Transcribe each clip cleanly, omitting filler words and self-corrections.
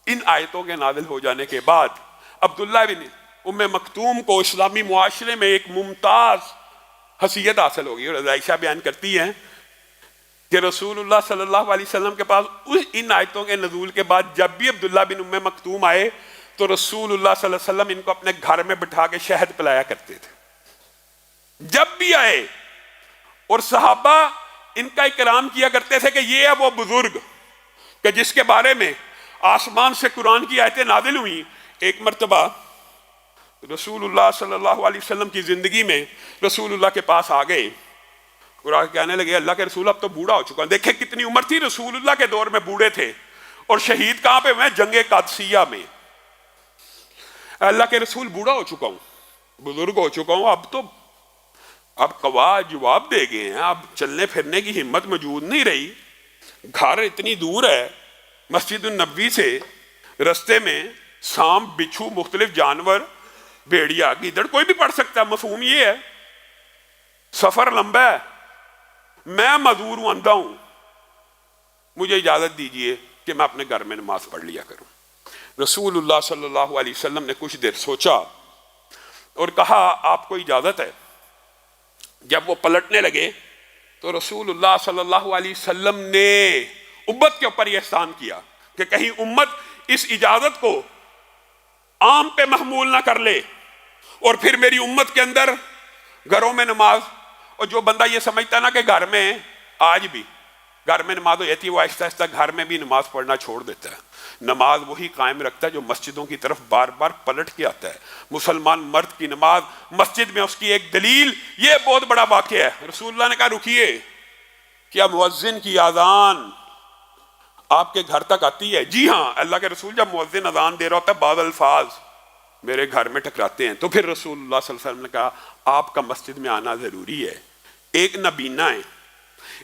ان آیتوں کے نازل ہو جانے کے بعد عبداللہ بن ام مکتوم کو اسلامی معاشرے میں ایک ممتاز حیثیت حاصل ہوگی. اور عائشہ بیان کرتی ہیں کہ رسول اللہ صلی اللہ علیہ وسلم کے پاس ان آیتوں کے نزول کے بعد جب بھی عبداللہ بن ام مکتوم آئے تو رسول اللہ صلی اللہ علیہ وسلم ان کو اپنے گھر میں بٹھا کے شہد پلایا کرتے تھے جب بھی آئے. اور صحابہ ان کا اکرام کیا کرتے تھے کہ یہ ہے وہ بزرگ کہ جس کے بارے میں آسمان سے قرآن کی آیتیں نازل ہوئیں. ایک مرتبہ رسول اللہ صلی اللہ علیہ وسلم کی زندگی میں رسول اللہ کے پاس آ گئے اور آگے کہنے لگے اللہ کے رسول اب تو بوڑھا ہو چکا. دیکھیں کتنی عمر تھی, رسول اللہ کے دور میں بوڑھے تھے اور شہید کہاں پہ ہوئے؟ جنگ قادسیہ میں. اللہ کے رسول بوڑھا ہو چکا ہوں, بزرگ ہو چکا ہوں, اب قوا جواب دے گئے ہیں, اب چلنے پھرنے کی ہمت موجود نہیں رہی, گھر اتنی دور ہے مسجد النبوی سے, رستے میں سانپ بچھو مختلف جانور بھیڑیا گیدڑ کوئی بھی پڑھ سکتا ہے. مفہوم یہ ہے سفر لمبا ہے, میں معذور ہوں, اندھا ہوں, مجھے اجازت دیجئے کہ میں اپنے گھر میں نماز پڑھ لیا کروں. رسول اللہ صلی اللہ علیہ وسلم نے کچھ دیر سوچا اور کہا آپ کو اجازت ہے. جب وہ پلٹنے لگے تو رسول اللہ صلی اللہ علیہ وسلم نے امت کے اوپر یہ احسان کیا کہ کہیں امت اس اجازت کو عام پہ محمول نہ کر لے اور پھر میری امت کے اندر گھروں میں نماز, اور جو بندہ یہ سمجھتا نا کہ گھر میں آج بھی گھر میں نماز ہو جاتی ہے وہ آہستہ آہستہ گھر میں بھی نماز پڑھنا چھوڑ دیتا ہے. نماز وہی قائم رکھتا ہے جو مسجدوں کی طرف بار بار پلٹ کے آتا ہے. مسلمان مرد کی نماز مسجد میں اس کی ایک دلیل, یہ بہت بڑا واقعہ ہے. رسول اللہ نے کہا رکیے, کیا مؤذن کی اذان آپ کے گھر تک آتی ہے؟ جی ہاں. اللہ کے رسول جب مؤذن اذان دے رہا ہوتا ہے بعض الفاظ میرے گھر میں ٹکراتے ہیں. تو پھر رسول اللہ صلی اللہ علیہ وسلم نے کہا آپ کا مسجد میں آنا ضروری ہے. ایک نبینا ہے,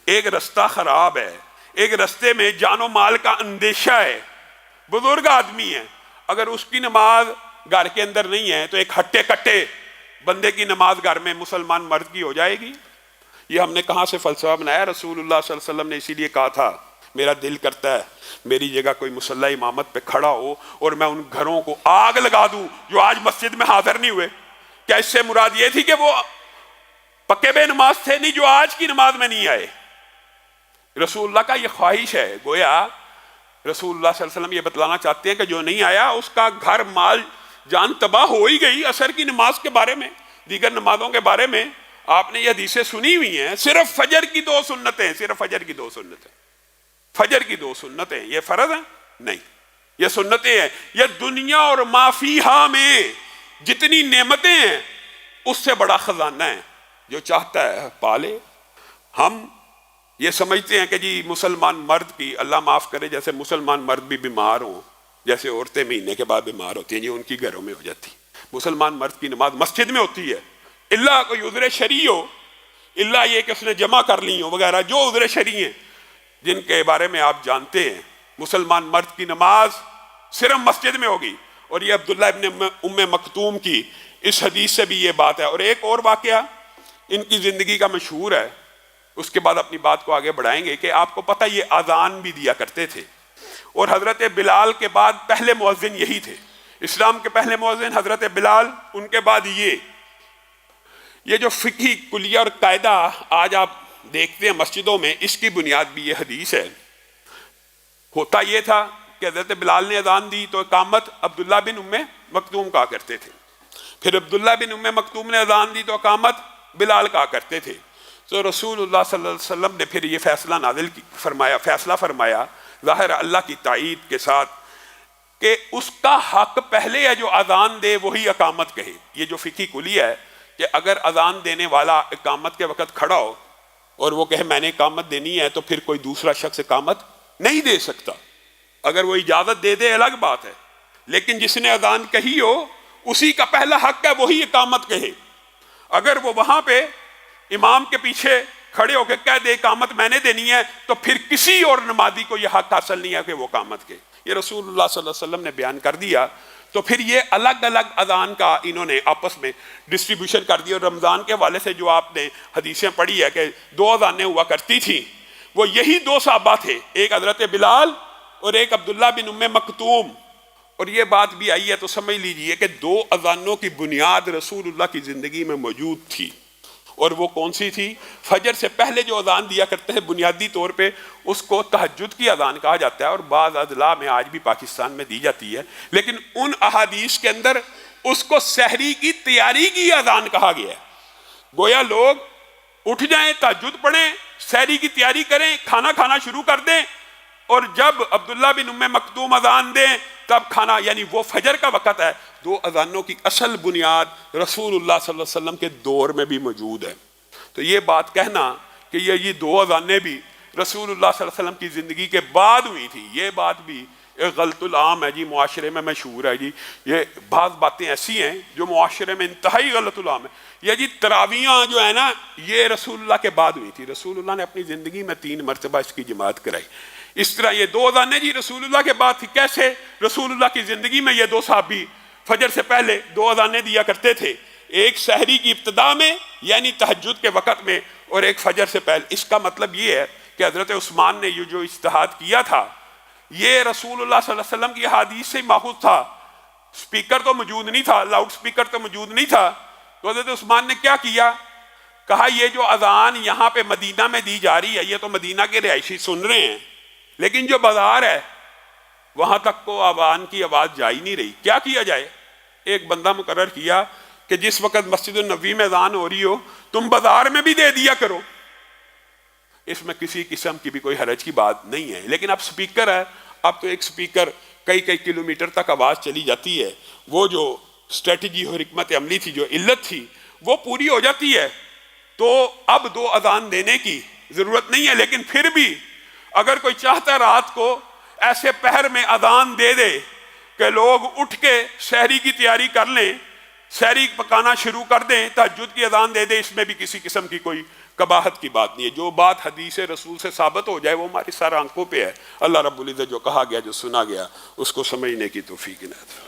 ایک رستہ خراب ہے, ایک رستے میں جان و مال کا اندیشہ ہے, بزرگ آدمی ہے, اگر اس کی نماز گھر کے اندر نہیں ہے تو ایک ہٹے کٹے بندے کی نماز گھر میں مسلمان مرد کی ہو جائے گی. یہ ہم نے کہاں سے فلسفہ بنایا؟ رسول اللہ صلی اللہ علیہ وسلم نے اسی لیے کہا تھا میرا دل کرتا ہے میری جگہ کوئی مصلی امامت پہ کھڑا ہو اور میں ان گھروں کو آگ لگا دوں جو آج مسجد میں حاضر نہیں ہوئے. کیا اس سے مراد یہ تھی کہ وہ پکے بے نماز تھے؟ نہیں, جو آج کی نماز میں نہیں آئے. رسول اللہ کا یہ خواہش ہے, گویا رسول اللہ صلی اللہ علیہ وسلم یہ بتلانا چاہتے ہیں کہ جو نہیں آیا اس کا گھر مال جان تباہ ہو ہی گئی. عصر کی نماز کے بارے میں, دیگر نمازوں کے بارے میں آپ نے یہ حدیثیں سنی ہوئی ہیں. صرف فجر کی 2 سنتیں, صرف فجر کی 2 سنتیں, فجر کی 2 سنتیں, یہ فرض ہیں نہیں, یہ سنتیں ہیں. یہ دنیا اور ما فیہا میں جتنی نعمتیں ہیں اس سے بڑا خزانہ ہے, جو چاہتا ہے پالے. ہم یہ سمجھتے ہیں کہ جی مسلمان مرد کی, اللہ معاف کرے, جیسے مسلمان مرد بھی بیمار ہوں, جیسے عورتیں مہینے کے بعد بیمار ہوتی ہیں جی ان کی گھروں میں ہو جاتی. مسلمان مرد کی نماز مسجد میں ہوتی ہے, اللہ کوئی عذر شرعی ہو, اللہ یہ کہ اس نے جمع کر لی ہو وغیرہ, جو عذر شرعی ہیں جن کے بارے میں آپ جانتے ہیں, مسلمان مرد کی نماز صرف مسجد میں ہوگی. اور یہ عبداللہ ابن ام مکتوم کی اس حدیث سے بھی یہ بات ہے. اور ایک اور واقعہ ان کی زندگی کا مشہور ہے, اس کے بعد اپنی بات کو آگے بڑھائیں گے, کہ آپ کو پتہ یہ اذان بھی دیا کرتے تھے, اور حضرت بلال کے بعد پہلے مؤذن یہی تھے. اسلام کے پہلے مؤذن حضرت بلال, ان کے بعد یہ جو فقہی کلیہ اور قاعدہ آج آپ دیکھتے ہیں مسجدوں میں, اس کی بنیاد بھی یہ حدیث ہے. ہوتا یہ تھا کہ حضرت بلال نے اذان دی تو اقامت عبداللہ بن ام مکتوم کہا کرتے تھے, پھر عبداللہ بن ام مکتوم نے اذان دی تو اقامت بلال کہا کرتے تھے. تو رسول اللہ صلی اللہ علیہ وسلم نے پھر یہ فیصلہ نازل فرمایا ظاہر اللہ کی تائید کے ساتھ کہ اس کا حق پہلے ہے جو اذان دے وہی اقامت کہے. یہ جو فقہی کلیہ ہے کہ اگر اذان دینے والا اقامت کے وقت کھڑا ہو اور وہ کہے میں نے اقامت دینی ہے تو پھر کوئی دوسرا شخص اقامت نہیں دے سکتا. اگر وہ اجازت دے دے الگ بات ہے, لیکن جس نے اذان کہی ہو اسی کا پہلا حق ہے وہی اقامت کہے. اگر وہ وہاں پہ امام کے پیچھے کھڑے ہو کے کہہ دے اقامت میں نے دینی ہے تو پھر کسی اور نمازی کو یہ حق حاصل نہیں ہے کہ وہ اقامت کے. یہ رسول اللہ صلی اللہ علیہ وسلم نے بیان کر دیا. تو پھر یہ الگ الگ اذان کا انہوں نے آپس میں ڈسٹریبیوشن کر دیا. اور رمضان کے حوالے سے جو آپ نے حدیثیں پڑھی ہے کہ 2 اذانیں ہوا کرتی تھیں, وہ یہی 2 صحابہ تھے, ایک حضرت بلال اور ایک عبداللہ بن ام مکتوم. اور یہ بات بھی آئی ہے تو سمجھ لیجئے کہ 2 اذانوں کی بنیاد رسول اللہ کی زندگی میں موجود تھی، اور وہ کون سی تھی؟ فجر سے پہلے جو اذان دیا کرتے ہیں بنیادی طور پہ اس کو تہجد کی اذان کہا جاتا ہے، اور بعض اضلاع میں آج بھی پاکستان میں دی جاتی ہے، لیکن ان احادیث کے اندر اس کو سحری کی تیاری کی اذان کہا گیا ہے۔ گویا لوگ اٹھ جائیں، تہجد پڑھیں، سحری کی تیاری کریں، کھانا کھانا شروع کر دیں، اور جب عبداللہ بن ام مکتوم اذان دیں تب کھانا، یعنی وہ فجر کا وقت ہے۔ 2 اذانوں کی اصل بنیاد رسول اللہ صلی اللہ علیہ وسلم کے دور میں بھی موجود ہے۔ تو یہ بات کہنا کہ یہ 2 اذانیں بھی رسول اللہ صلی اللہ علیہ وسلم کی زندگی کے بعد ہوئی تھی، یہ بات بھی ایک غلط العام ہے جی، معاشرے میں مشہور ہے جی۔ یہ بعض باتیں ایسی ہیں جو معاشرے میں انتہائی غلط العام ہے۔ یہ جی تراویحاں جو ہے نا، یہ رسول اللہ کے بعد ہوئی تھی، رسول اللہ نے اپنی زندگی میں 3 مرتبہ اس کی جماعت کرائی۔ اس طرح یہ 2 اذانیں جی رسول اللہ کے بعد تھی۔ کیسے؟ رسول اللہ کی زندگی میں یہ 2 صحابی فجر سے پہلے 2 اذانیں دیا کرتے تھے، ایک سحری کی ابتدا میں یعنی تہجد کے وقت میں، اور ایک فجر سے پہلے۔ اس کا مطلب یہ ہے کہ حضرت عثمان نے یہ جو اجتہاد کیا تھا یہ رسول اللہ صلی اللہ علیہ وسلم کی حدیث سے ماخوذ تھا۔ سپیکر تو موجود نہیں تھا، لاؤڈ سپیکر تو موجود نہیں تھا، تو حضرت عثمان نے کیا کیا؟ کہا یہ جو اذان یہاں پہ مدینہ میں دی جا رہی ہے یہ تو مدینہ کے رہائشی سن رہے ہیں، لیکن جو بازار ہے وہاں تک کو اذان کی آواز جا ہی نہیں رہی، کیا کیا جائے؟ ایک بندہ مقرر کیا کہ جس وقت مسجد النبوی میں اذان ہو رہی ہو تم بازار میں بھی دے دیا کرو۔ اس میں کسی قسم کی بھی کوئی حرج کی بات نہیں ہے، لیکن اب سپیکر ہے، اب تو ایک سپیکر کئی کلومیٹر تک آواز چلی جاتی ہے، وہ جو اسٹریٹجی اور حکمت عملی تھی، جو علت تھی وہ پوری ہو جاتی ہے، تو اب 2 اذان دینے کی ضرورت نہیں ہے۔ لیکن پھر بھی اگر کوئی چاہتا ہے رات کو ایسے پہر میں اذان دے دے کہ لوگ اٹھ کے سحری کی تیاری کر لیں، سحری پکانا شروع کر دیں، تہجد کی اذان دے دے، اس میں بھی کسی قسم کی کوئی قباحت کی بات نہیں ہے۔ جو بات حدیث رسول سے ثابت ہو جائے وہ ہماری سارا آنکھوں پہ ہے۔ اللہ رب العزت جو کہا گیا، جو سنا گیا، اس کو سمجھنے کی توفیق عنایت فرمائے۔